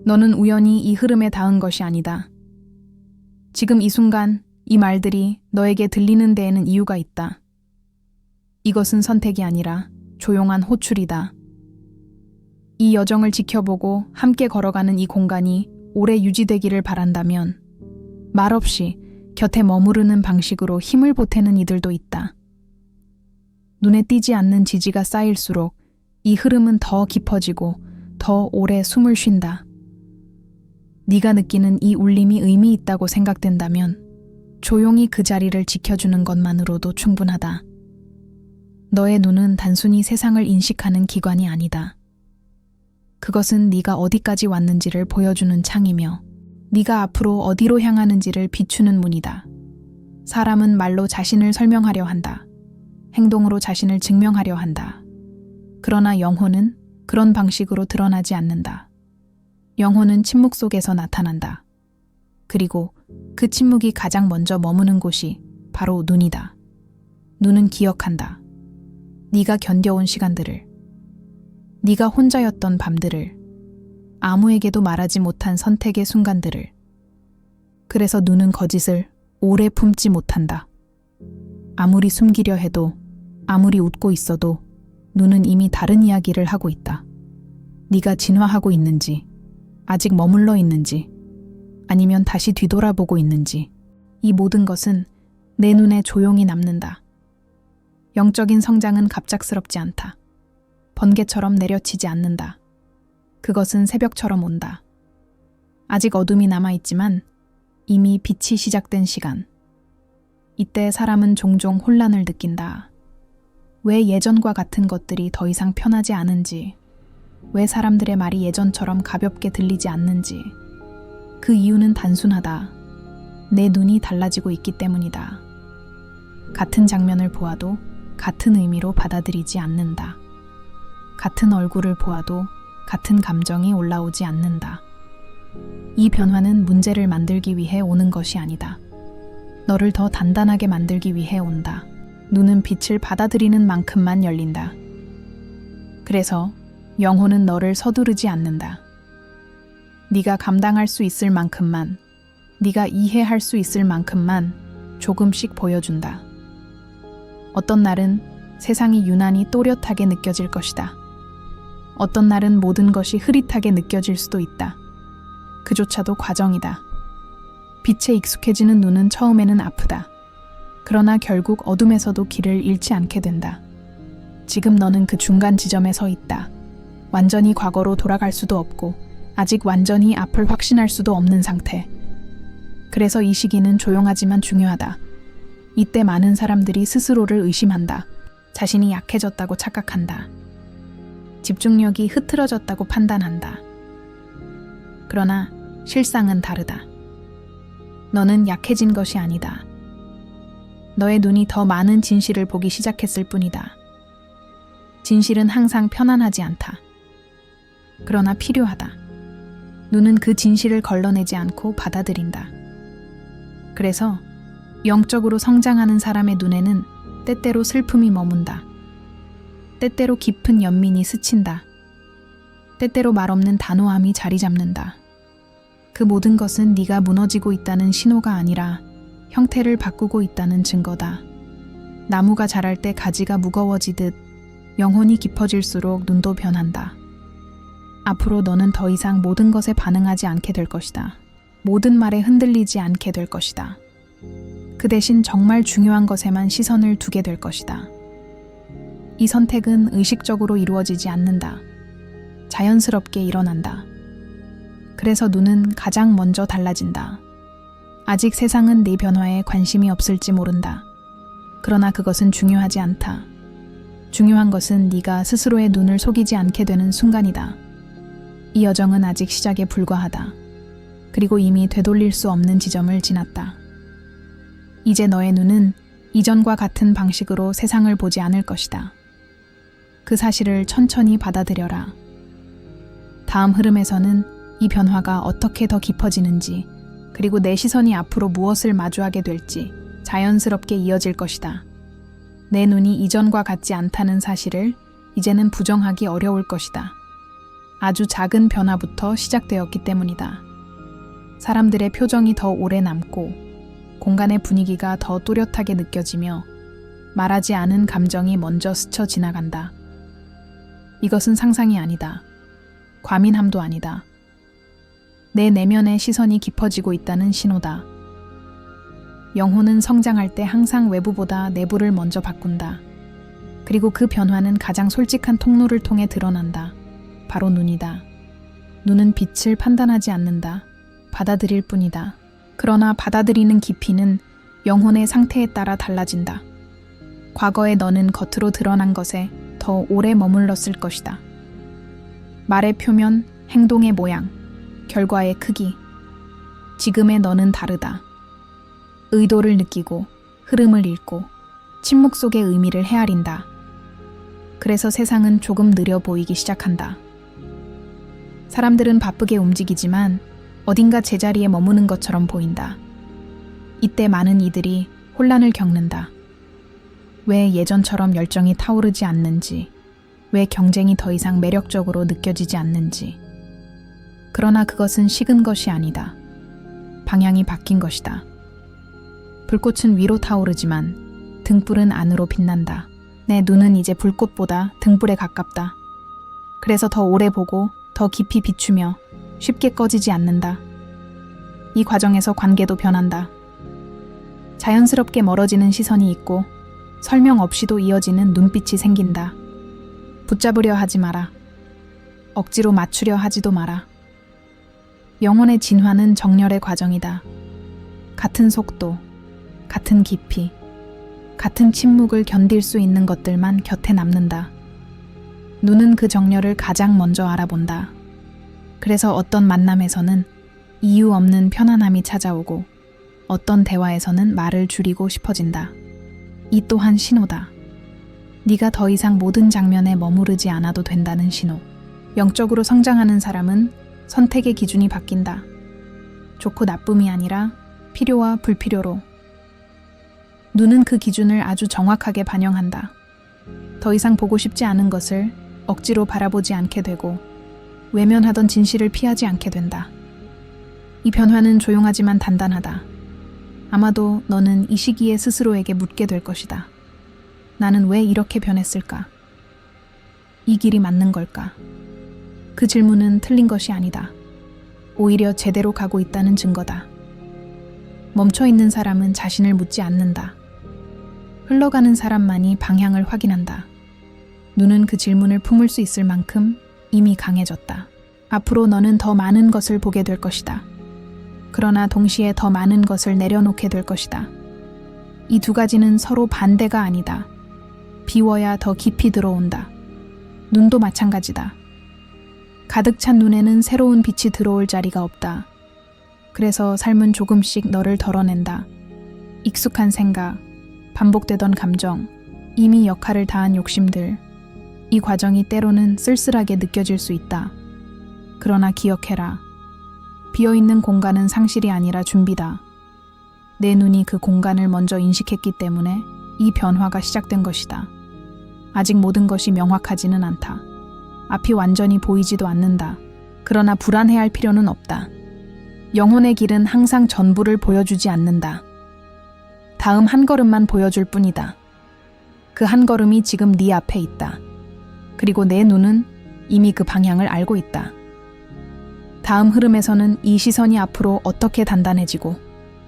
너는 우연히 이 흐름에 닿은 것이 아니다. 지금 이 순간 이 말들이 너에게 들리는 데에는 이유가 있다. 이것은 선택이 아니라 조용한 호출이다. 이 여정을 지켜보고 함께 걸어가는 이 공간이 오래 유지되기를 바란다면 말없이 곁에 머무르는 방식으로 힘을 보태는 이들도 있다. 눈에 띄지 않는 지지가 쌓일수록 이 흐름은 더 깊어지고 더 오래 숨을 쉰다. 네가 느끼는 이 울림이 의미 있다고 생각된다면 조용히 그 자리를 지켜주는 것만으로도 충분하다. 너의 눈은 단순히 세상을 인식하는 기관이 아니다. 그것은 네가 어디까지 왔는지를 보여주는 창이며 네가 앞으로 어디로 향하는지를 비추는 문이다. 사람은 말로 자신을 설명하려 한다. 행동으로 자신을 증명하려 한다. 그러나 영혼은 그런 방식으로 드러나지 않는다. 영혼은 침묵 속에서 나타난다. 그리고 그 침묵이 가장 먼저 머무는 곳이 바로 눈이다. 눈은 기억한다. 네가 견뎌온 시간들을, 네가 혼자였던 밤들을, 아무에게도 말하지 못한 선택의 순간들을. 그래서 눈은 거짓을 오래 품지 못한다. 아무리 숨기려 해도, 아무리 웃고 있어도 눈은 이미 다른 이야기를 하고 있다. 네가 진화하고 있는지, 아직 머물러 있는지, 아니면 다시 뒤돌아보고 있는지, 이 모든 것은 내 눈에 조용히 남는다. 영적인 성장은 갑작스럽지 않다. 번개처럼 내려치지 않는다. 그것은 새벽처럼 온다. 아직 어둠이 남아있지만 이미 빛이 시작된 시간. 이때 사람은 종종 혼란을 느낀다. 왜 예전과 같은 것들이 더 이상 편하지 않은지, 왜 사람들의 말이 예전처럼 가볍게 들리지 않는지. 그 이유는 단순하다. 내 눈이 달라지고 있기 때문이다. 같은 장면을 보아도 같은 의미로 받아들이지 않는다. 같은 얼굴을 보아도 같은 감정이 올라오지 않는다. 이 변화는 문제를 만들기 위해 오는 것이 아니다. 너를 더 단단하게 만들기 위해 온다. 눈은 빛을 받아들이는 만큼만 열린다. 그래서 영혼은 너를 서두르지 않는다. 네가 감당할 수 있을 만큼만, 네가 이해할 수 있을 만큼만 조금씩 보여준다. 어떤 날은 세상이 유난히 또렷하게 느껴질 것이다. 어떤 날은 모든 것이 흐릿하게 느껴질 수도 있다. 그조차도 과정이다. 빛에 익숙해지는 눈은 처음에는 아프다. 그러나 결국 어둠에서도 길을 잃지 않게 된다. 지금 너는 그 중간 지점에 서 있다. 완전히 과거로 돌아갈 수도 없고 아직 완전히 앞을 확신할 수도 없는 상태. 그래서 이 시기는 조용하지만 중요하다. 이때 많은 사람들이 스스로를 의심한다. 자신이 약해졌다고 착각한다. 집중력이 흐트러졌다고 판단한다. 그러나 실상은 다르다. 너는 약해진 것이 아니다. 너의 눈이 더 많은 진실을 보기 시작했을 뿐이다. 진실은 항상 편안하지 않다. 그러나 필요하다. 눈은 그 진실을 걸러내지 않고 받아들인다. 그래서 영적으로 성장하는 사람의 눈에는 때때로 슬픔이 머문다. 때때로 깊은 연민이 스친다. 때때로 말없는 단호함이 자리 잡는다. 그 모든 것은 네가 무너지고 있다는 신호가 아니라 형태를 바꾸고 있다는 증거다. 나무가 자랄 때 가지가 무거워지듯 영혼이 깊어질수록 눈도 변한다. 앞으로 너는 더 이상 모든 것에 반응하지 않게 될 것이다. 모든 말에 흔들리지 않게 될 것이다. 그 대신 정말 중요한 것에만 시선을 두게 될 것이다. 이 선택은 의식적으로 이루어지지 않는다. 자연스럽게 일어난다. 그래서 눈은 가장 먼저 달라진다. 아직 세상은 네 변화에 관심이 없을지 모른다. 그러나 그것은 중요하지 않다. 중요한 것은 네가 스스로의 눈을 속이지 않게 되는 순간이다. 이 여정은 아직 시작에 불과하다. 그리고 이미 되돌릴 수 없는 지점을 지났다. 이제 너의 눈은 이전과 같은 방식으로 세상을 보지 않을 것이다. 그 사실을 천천히 받아들여라. 다음 흐름에서는 이 변화가 어떻게 더 깊어지는지, 그리고 내 시선이 앞으로 무엇을 마주하게 될지 자연스럽게 이어질 것이다. 내 눈이 이전과 같지 않다는 사실을 이제는 부정하기 어려울 것이다. 아주 작은 변화부터 시작되었기 때문이다. 사람들의 표정이 더 오래 남고 공간의 분위기가 더 또렷하게 느껴지며 말하지 않은 감정이 먼저 스쳐 지나간다. 이것은 상상이 아니다. 과민함도 아니다. 내 내면의 시선이 깊어지고 있다는 신호다. 영혼은 성장할 때 항상 외부보다 내부를 먼저 바꾼다. 그리고 그 변화는 가장 솔직한 통로를 통해 드러난다. 바로 눈이다. 눈은 빛을 판단하지 않는다. 받아들일 뿐이다. 그러나 받아들이는 깊이는 영혼의 상태에 따라 달라진다. 과거의 너는 겉으로 드러난 것에 더 오래 머물렀을 것이다. 말의 표면, 행동의 모양, 결과의 크기. 지금의 너는 다르다. 의도를 느끼고, 흐름을 읽고, 침묵 속의 의미를 헤아린다. 그래서 세상은 조금 느려 보이기 시작한다. 사람들은 바쁘게 움직이지만 어딘가 제자리에 머무는 것처럼 보인다. 이때 많은 이들이 혼란을 겪는다. 왜 예전처럼 열정이 타오르지 않는지, 왜 경쟁이 더 이상 매력적으로 느껴지지 않는지. 그러나 그것은 식은 것이 아니다. 방향이 바뀐 것이다. 불꽃은 위로 타오르지만 등불은 안으로 빛난다. 내 눈은 이제 불꽃보다 등불에 가깝다. 그래서 더 오래 보고 더 깊이 비추며 쉽게 꺼지지 않는다. 이 과정에서 관계도 변한다. 자연스럽게 멀어지는 시선이 있고 설명 없이도 이어지는 눈빛이 생긴다. 붙잡으려 하지 마라. 억지로 맞추려 하지도 마라. 영혼의 진화는 정렬의 과정이다. 같은 속도, 같은 깊이, 같은 침묵을 견딜 수 있는 것들만 곁에 남는다. 눈은 그 정렬을 가장 먼저 알아본다. 그래서 어떤 만남에서는 이유 없는 편안함이 찾아오고 어떤 대화에서는 말을 줄이고 싶어진다. 이 또한 신호다. 네가 더 이상 모든 장면에 머무르지 않아도 된다는 신호. 영적으로 성장하는 사람은 선택의 기준이 바뀐다. 좋고 나쁨이 아니라 필요와 불필요로. 눈은 그 기준을 아주 정확하게 반영한다. 더 이상 보고 싶지 않은 것을 억지로 바라보지 않게 되고 외면하던 진실을 피하지 않게 된다. 이 변화는 조용하지만 단단하다. 아마도 너는 이 시기에 스스로에게 묻게 될 것이다. 나는 왜 이렇게 변했을까? 이 길이 맞는 걸까? 그 질문은 틀린 것이 아니다. 오히려 제대로 가고 있다는 증거다. 멈춰있는 사람은 자신을 묻지 않는다. 흘러가는 사람만이 방향을 확인한다. 눈은 그 질문을 품을 수 있을 만큼 이미 강해졌다. 앞으로 너는 더 많은 것을 보게 될 것이다. 그러나 동시에 더 많은 것을 내려놓게 될 것이다. 이 두 가지는 서로 반대가 아니다. 비워야 더 깊이 들어온다. 눈도 마찬가지다. 가득 찬 눈에는 새로운 빛이 들어올 자리가 없다. 그래서 삶은 조금씩 너를 덜어낸다. 익숙한 생각, 반복되던 감정, 이미 역할을 다한 욕심들. 이 과정이 때로는 쓸쓸하게 느껴질 수 있다. 그러나 기억해라. 비어있는 공간은 상실이 아니라 준비다. 내 눈이 그 공간을 먼저 인식했기 때문에 이 변화가 시작된 것이다. 아직 모든 것이 명확하지는 않다. 앞이 완전히 보이지도 않는다. 그러나 불안해할 필요는 없다. 영혼의 길은 항상 전부를 보여주지 않는다. 다음 한 걸음만 보여줄 뿐이다. 그 한 걸음이 지금 네 앞에 있다. 그리고 내 눈은 이미 그 방향을 알고 있다. 다음 흐름에서는 이 시선이 앞으로 어떻게 단단해지고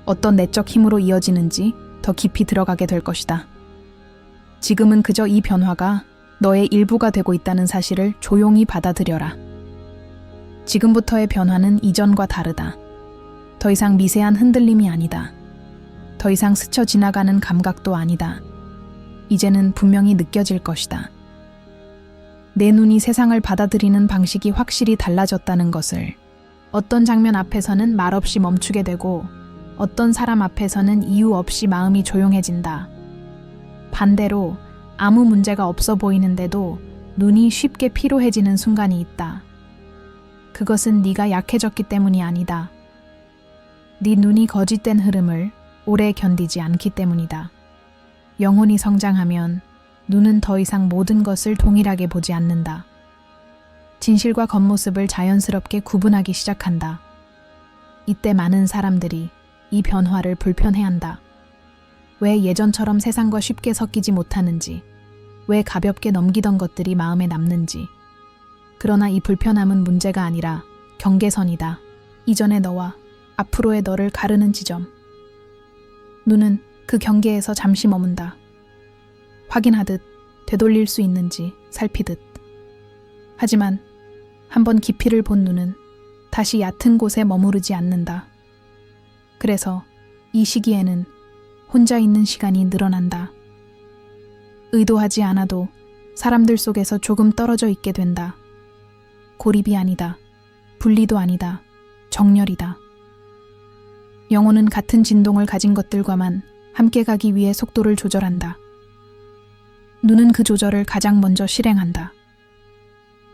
어떤 내적 힘으로 이어지는지 더 깊이 들어가게 될 것이다. 지금은 그저 이 변화가 너의 일부가 되고 있다는 사실을 조용히 받아들여라. 지금부터의 변화는 이전과 다르다. 더 이상 미세한 흔들림이 아니다. 더 이상 스쳐 지나가는 감각도 아니다. 이제는 분명히 느껴질 것이다. 내 눈이 세상을 받아들이는 방식이 확실히 달라졌다는 것을. 어떤 장면 앞에서는 말없이 멈추게 되고 어떤 사람 앞에서는 이유 없이 마음이 조용해진다. 반대로 아무 문제가 없어 보이는데도 눈이 쉽게 피로해지는 순간이 있다. 그것은 네가 약해졌기 때문이 아니다. 네 눈이 거짓된 흐름을 오래 견디지 않기 때문이다. 영혼이 성장하면 눈은 더 이상 모든 것을 동일하게 보지 않는다. 진실과 겉모습을 자연스럽게 구분하기 시작한다. 이때 많은 사람들이 이 변화를 불편해한다. 왜 예전처럼 세상과 쉽게 섞이지 못하는지, 왜 가볍게 넘기던 것들이 마음에 남는지. 그러나 이 불편함은 문제가 아니라 경계선이다. 이전의 너와 앞으로의 너를 가르는 지점. 눈은 그 경계에서 잠시 머문다. 확인하듯 되돌릴 수 있는지 살피듯. 하지만 한번 깊이를 본 눈은 다시 얕은 곳에 머무르지 않는다. 그래서 이 시기에는 혼자 있는 시간이 늘어난다. 의도하지 않아도 사람들 속에서 조금 떨어져 있게 된다. 고립이 아니다. 분리도 아니다. 정렬이다. 영혼은 같은 진동을 가진 것들과만 함께 가기 위해 속도를 조절한다. 눈은 그 조절을 가장 먼저 실행한다.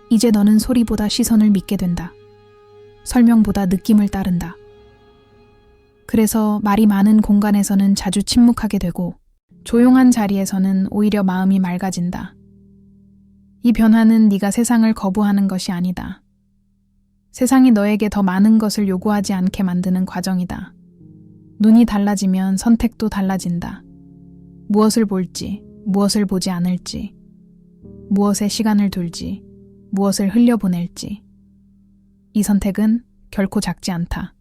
이제 너는 소리보다 시선을 믿게 된다. 설명보다 느낌을 따른다. 그래서 말이 많은 공간에서는 자주 침묵하게 되고 조용한 자리에서는 오히려 마음이 맑아진다. 이 변화는 네가 세상을 거부하는 것이 아니다. 세상이 너에게 더 많은 것을 요구하지 않게 만드는 과정이다. 눈이 달라지면 선택도 달라진다. 무엇을 볼지, 무엇을 보지 않을지, 무엇에 시간을 둘지, 무엇을 흘려보낼지. 이 선택은 결코 작지 않다.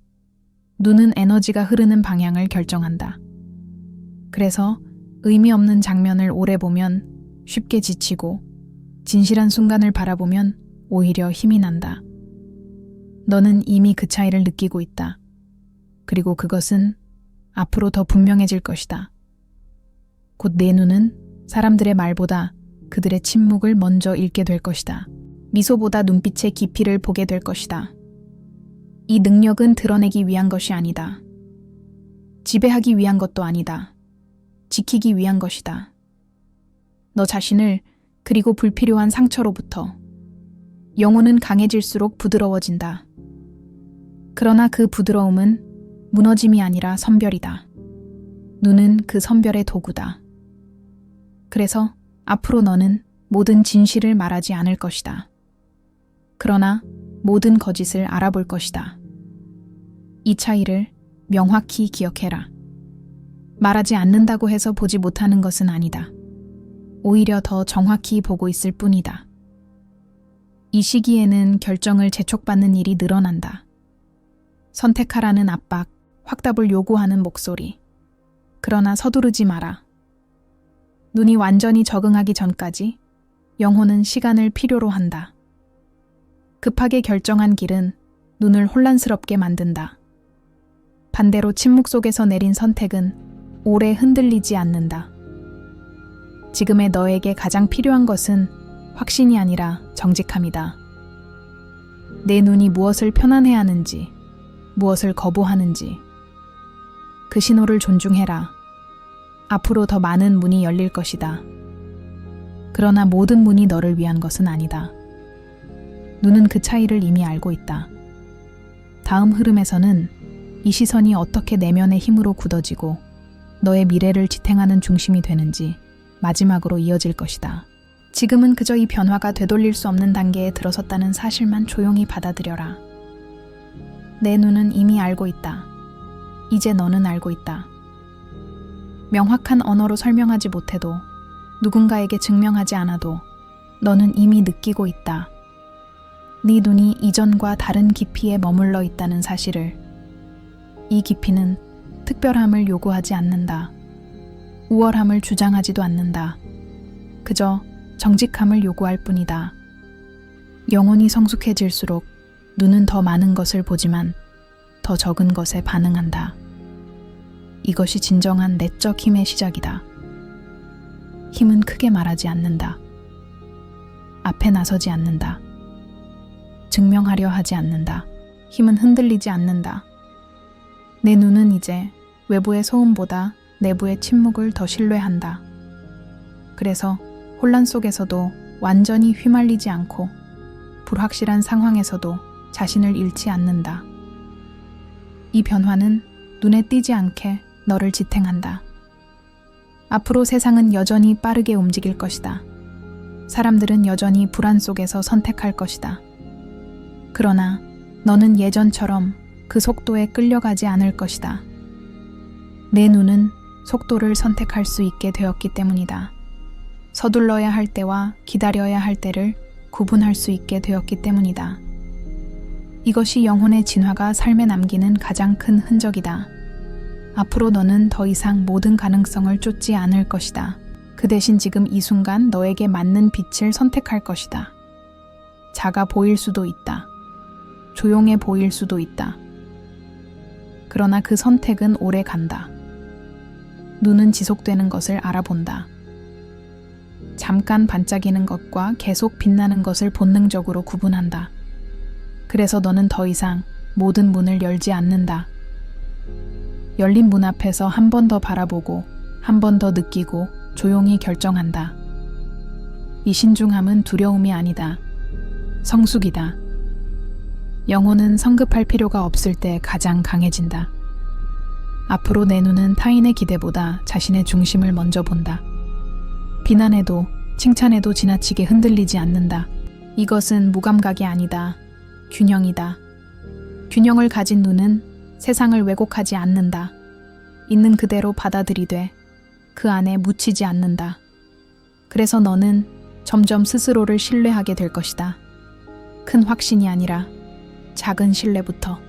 눈은 에너지가 흐르는 방향을 결정한다. 그래서 의미 없는 장면을 오래 보면 쉽게 지치고 진실한 순간을 바라보면 오히려 힘이 난다. 너는 이미 그 차이를 느끼고 있다. 그리고 그것은 앞으로 더 분명해질 것이다. 곧 내 눈은 사람들의 말보다 그들의 침묵을 먼저 읽게 될 것이다. 미소보다 눈빛의 깊이를 보게 될 것이다. 이 능력은 드러내기 위한 것이 아니다. 지배하기 위한 것도 아니다. 지키기 위한 것이다. 너 자신을 그리고 불필요한 상처로부터. 영혼은 강해질수록 부드러워진다. 그러나 그 부드러움은 무너짐이 아니라 선별이다. 눈은 그 선별의 도구다. 그래서 앞으로 너는 모든 진실을 말하지 않을 것이다. 그러나 모든 거짓을 알아볼 것이다. 이 차이를 명확히 기억해라. 말하지 않는다고 해서 보지 못하는 것은 아니다. 오히려 더 정확히 보고 있을 뿐이다. 이 시기에는 결정을 재촉받는 일이 늘어난다. 선택하라는 압박, 확답을 요구하는 목소리. 그러나 서두르지 마라. 눈이 완전히 적응하기 전까지 영혼은 시간을 필요로 한다. 급하게 결정한 길은 눈을 혼란스럽게 만든다. 반대로 침묵 속에서 내린 선택은 오래 흔들리지 않는다. 지금의 너에게 가장 필요한 것은 확신이 아니라 정직함이다. 내 눈이 무엇을 편안해하는지, 무엇을 거부하는지 그 신호를 존중해라. 앞으로 더 많은 문이 열릴 것이다. 그러나 모든 문이 너를 위한 것은 아니다. 눈은 그 차이를 이미 알고 있다. 다음 흐름에서는 이 시선이 어떻게 내면의 힘으로 굳어지고 너의 미래를 지탱하는 중심이 되는지 마지막으로 이어질 것이다. 지금은 그저 이 변화가 되돌릴 수 없는 단계에 들어섰다는 사실만 조용히 받아들여라. 내 눈은 이미 알고 있다. 이제 너는 알고 있다. 명확한 언어로 설명하지 못해도 누군가에게 증명하지 않아도 너는 이미 느끼고 있다. 네 눈이 이전과 다른 깊이에 머물러 있다는 사실을. 이 깊이는 특별함을 요구하지 않는다. 우월함을 주장하지도 않는다. 그저 정직함을 요구할 뿐이다. 영혼이 성숙해질수록 눈은 더 많은 것을 보지만 더 적은 것에 반응한다. 이것이 진정한 내적 힘의 시작이다. 힘은 크게 말하지 않는다. 앞에 나서지 않는다. 증명하려 하지 않는다. 힘은 흔들리지 않는다. 내 눈은 이제 외부의 소음보다 내부의 침묵을 더 신뢰한다. 그래서 혼란 속에서도 완전히 휘말리지 않고 불확실한 상황에서도 자신을 잃지 않는다. 이 변화는 눈에 띄지 않게 너를 지탱한다. 앞으로 세상은 여전히 빠르게 움직일 것이다. 사람들은 여전히 불안 속에서 선택할 것이다. 그러나 너는 예전처럼 그 속도에 끌려가지 않을 것이다. 내 눈은 속도를 선택할 수 있게 되었기 때문이다. 서둘러야 할 때와 기다려야 할 때를 구분할 수 있게 되었기 때문이다. 이것이 영혼의 진화가 삶에 남기는 가장 큰 흔적이다. 앞으로 너는 더 이상 모든 가능성을 쫓지 않을 것이다. 그 대신 지금 이 순간 너에게 맞는 빛을 선택할 것이다. 작아 보일 수도 있다. 조용해 보일 수도 있다. 그러나 그 선택은 오래 간다. 눈은 지속되는 것을 알아본다. 잠깐 반짝이는 것과 계속 빛나는 것을 본능적으로 구분한다. 그래서 너는 더 이상 모든 문을 열지 않는다. 열린 문 앞에서 한 번 더 바라보고 한 번 더 느끼고 조용히 결정한다. 이 신중함은 두려움이 아니다. 성숙이다. 영혼은 성급할 필요가 없을 때 가장 강해진다. 앞으로 내 눈은 타인의 기대보다 자신의 중심을 먼저 본다. 비난에도 칭찬에도 지나치게 흔들리지 않는다. 이것은 무감각이 아니다. 균형이다. 균형을 가진 눈은 세상을 왜곡하지 않는다. 있는 그대로 받아들이되 그 안에 묻히지 않는다. 그래서 너는 점점 스스로를 신뢰하게 될 것이다. 큰 확신이 아니라 작은 신뢰부터.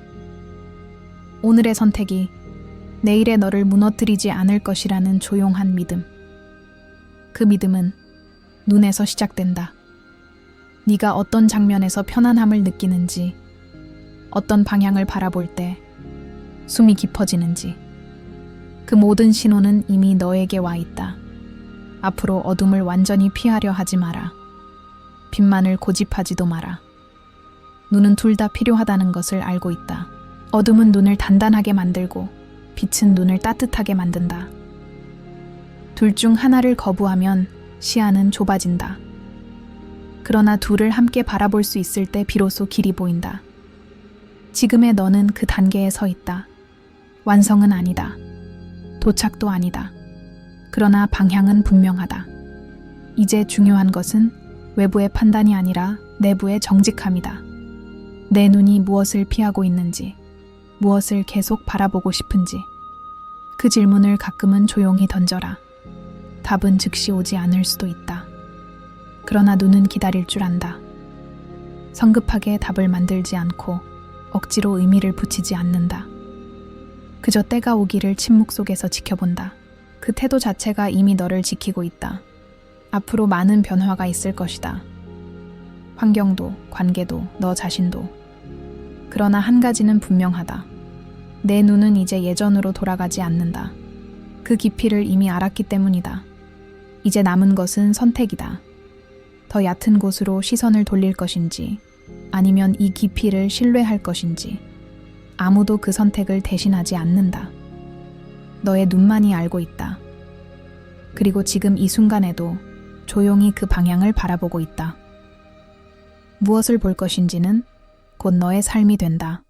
오늘의 선택이 내일의 너를 무너뜨리지 않을 것이라는 조용한 믿음. 그 믿음은 눈에서 시작된다. 네가 어떤 장면에서 편안함을 느끼는지, 어떤 방향을 바라볼 때 숨이 깊어지는지, 그 모든 신호는 이미 너에게 와 있다. 앞으로 어둠을 완전히 피하려 하지 마라. 빛만을 고집하지도 마라. 눈은 둘 다 필요하다는 것을 알고 있다. 어둠은 눈을 단단하게 만들고 빛은 눈을 따뜻하게 만든다. 둘 중 하나를 거부하면 시야는 좁아진다. 그러나 둘을 함께 바라볼 수 있을 때 비로소 길이 보인다. 지금의 너는 그 단계에 서 있다. 완성은 아니다. 도착도 아니다. 그러나 방향은 분명하다. 이제 중요한 것은 외부의 판단이 아니라 내부의 정직함이다. 내 눈이 무엇을 피하고 있는지, 무엇을 계속 바라보고 싶은지, 그 질문을 가끔은 조용히 던져라. 답은 즉시 오지 않을 수도 있다. 그러나 눈은 기다릴 줄 안다. 성급하게 답을 만들지 않고 억지로 의미를 붙이지 않는다. 그저 때가 오기를 침묵 속에서 지켜본다. 그 태도 자체가 이미 너를 지키고 있다. 앞으로 많은 변화가 있을 것이다. 환경도, 관계도, 너 자신도. 그러나 한 가지는 분명하다. 내 눈은 이제 예전으로 돌아가지 않는다. 그 깊이를 이미 알았기 때문이다. 이제 남은 것은 선택이다. 더 얕은 곳으로 시선을 돌릴 것인지, 아니면 이 깊이를 신뢰할 것인지. 아무도 그 선택을 대신하지 않는다. 너의 눈만이 알고 있다. 그리고 지금 이 순간에도 조용히 그 방향을 바라보고 있다. 무엇을 볼 것인지는 곧 너의 삶이 된다.